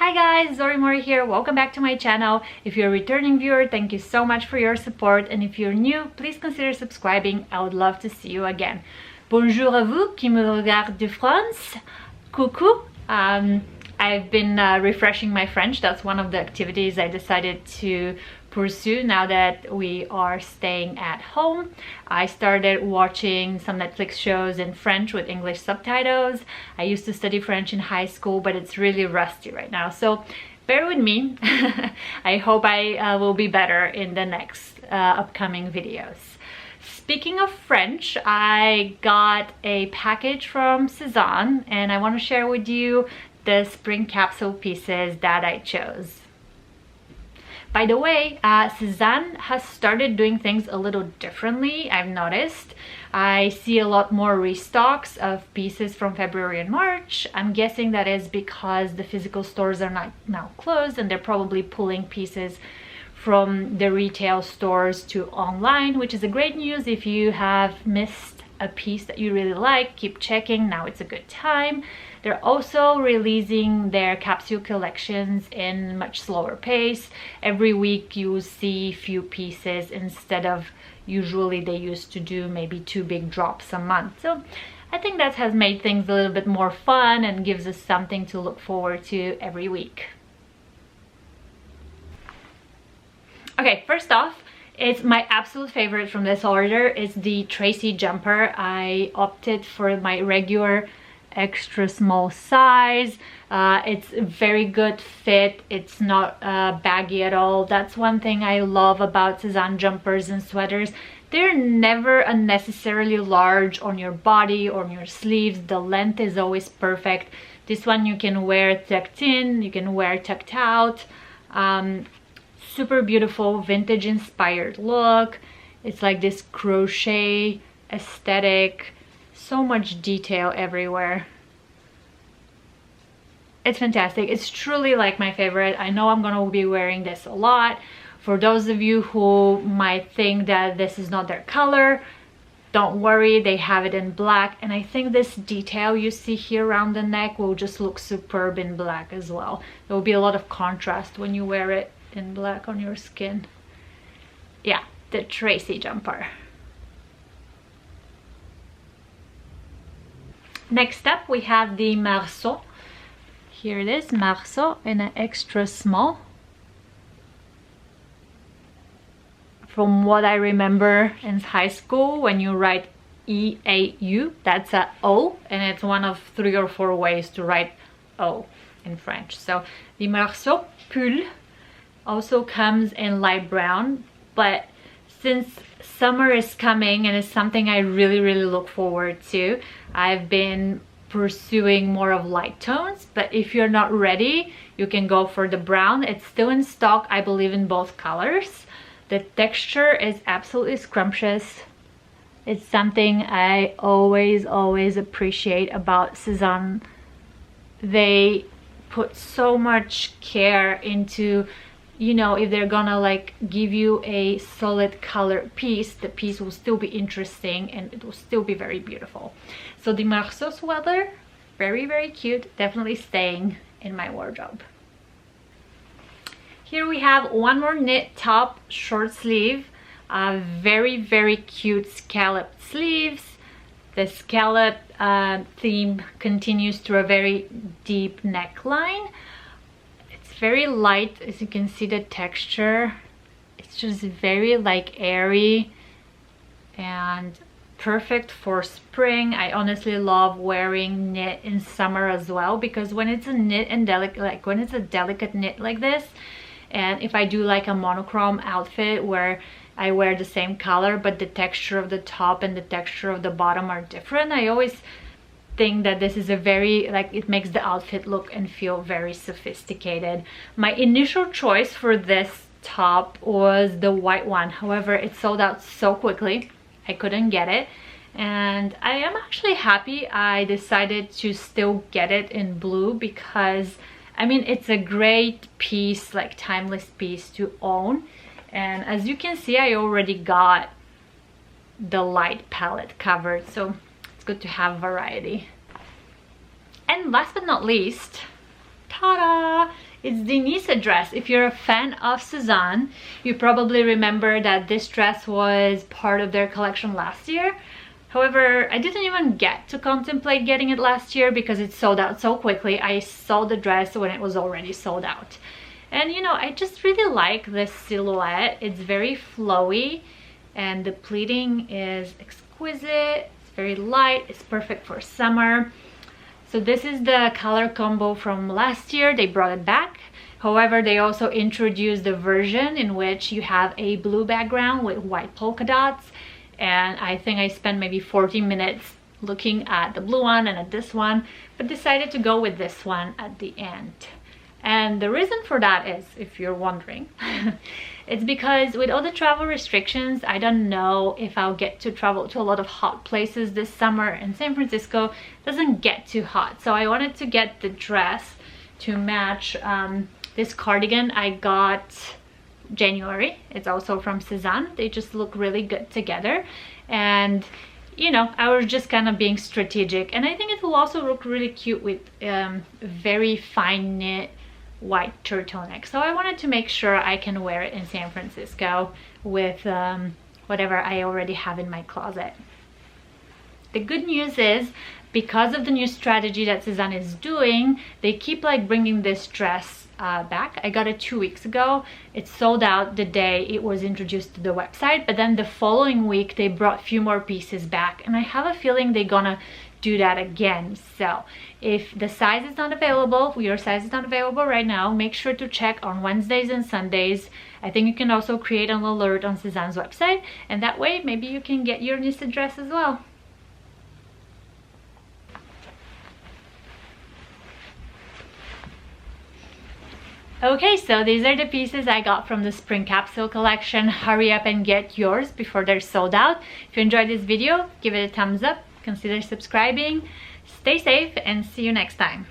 Hi guys, Zorimori here. Welcome back to my channel. If you're a returning viewer, thank you so much for your support, and if you're new, please consider subscribing. I would love to see you again. Bonjour à vous qui me regardent de France. Coucou. I've been refreshing my French. That's one of the activities I decided to pursue now that we are staying at home. I started watching some Netflix shows in French with English subtitles. I used to study French in high school, but it's really rusty right now, so bear with me. I hope I will be better in the next upcoming videos. Speaking of French, I got a package from Sezane and I want to share with you the spring capsule pieces that I chose. By the way, Sezane has started doing things a little differently, I've noticed. I see a lot more restocks of pieces from February and March. I'm guessing that is because the physical stores are not now closed and they're probably pulling pieces from the retail stores to online, which is a great news. If you have missed a piece that you really like, keep checking. Now it's a good time. They're also releasing their capsule collections in much slower pace. Every week you see few pieces instead of usually they used to do maybe 2 big drops a month. So I think that has made things a little bit more fun and gives us something to look forward to every week. Okay, first off, it's my absolute favorite from this order. It's the Tracy Jumper. I opted for my regular extra small size. It's a very good fit. It's not baggy at all. That's one thing I love about Sezane jumpers and sweaters. They're never unnecessarily large on your body or on your sleeves. The length is always perfect. This one you can wear tucked in, you can wear tucked out. Super beautiful vintage inspired look. It's like this crochet aesthetic, so much detail everywhere. It's fantastic. It's truly like my favorite. I know I'm gonna be wearing this a lot. For those of you who might think that this is not their color, don't worry, they have it in black, and I think this detail you see here around the neck will just look superb in black as well. There will be a lot of contrast when you wear it in black on your skin. Yeah, the Tracy Jumper. Next up we have the MARCEAU. Here it is, MARCEAU in an extra small. From what I remember in high school, when you write E-A-U, that's a O, and it's one of 3 or 4 ways to write O in French. So the MARCEAU pull also comes in light brown, but since summer is coming and it's something I really look forward to, I've been pursuing more of light tones. But if you're not ready, you can go for the brown. It's still in stock, I believe, in both colors. The texture is absolutely scrumptious. It's something I always appreciate about Sezane. They put so much care into, you know, if they're gonna like give you a solid color piece, the piece will still be interesting and it will still be very beautiful. So the MARCEAU sweater, very cute, definitely staying in my wardrobe. Here we have one more knit top, short sleeve, very cute scallop sleeves. The scallop theme continues through a very deep neckline. Very light, as you can see the texture. It's just very like airy and perfect for spring. I honestly love wearing knit in summer as well, because when it's a knit and delicate, like when it's a delicate knit like this, and if I do like a monochrome outfit where I wear the same color but the texture of the top and the texture of the bottom are different, I always think that this is a very, like, it makes the outfit look and feel very sophisticated. My initial choice for this top was the white one, however it sold out so quickly I couldn't get it, and I am actually happy I decided to still get it in blue, because I mean it's a great piece, like timeless piece to own. And as you can see, I already got the light palette covered, so good to have variety. And last but not least, ta-da, It's the Nissa dress. If you're a fan of Sezane, you probably remember that this dress was part of their collection last year. However, I didn't even get to contemplate getting it last year because it sold out so quickly. I saw the dress when it was already sold out. And you know, I just really like this silhouette. It's very flowy and the pleating is exquisite. It's very light. It's perfect for summer. So this is the color combo from last year. They brought it back. However, they also introduced the version in which you have a blue background with white polka dots. And I think I spent maybe 40 minutes looking at the blue one and at this one, but decided to go with this one at the end. And the reason for that is, if you're wondering, it's because with all the travel restrictions, I don't know if I'll get to travel to a lot of hot places this summer, and San Francisco doesn't get too hot. So I wanted to get the dress to match this cardigan I got January. It's also from Sezane. They just look really good together, and you know, I was just kind of being strategic, and I think it will also look really cute with very fine knit white turtleneck. So I wanted to make sure I can wear it in San Francisco with whatever I already have in my closet. The good news is, because of the new strategy that Sezane is doing, they keep like bringing this dress back. I got it 2 weeks ago. It sold out the day it was introduced to the website, but then the following week they brought a few more pieces back, and I have a feeling they're gonna do that again. So if the size is not available, your size is not available right now, make sure to check on Wednesdays and Sundays. I think you can also create an alert on Sezane's website, and that way maybe you can get your Nissa dress as well. Okay, so these are the pieces I got from the spring capsule collection. Hurry up and get yours before they're sold out. If you enjoyed this video, give it a thumbs up, consider subscribing. Stay safe and see you next time.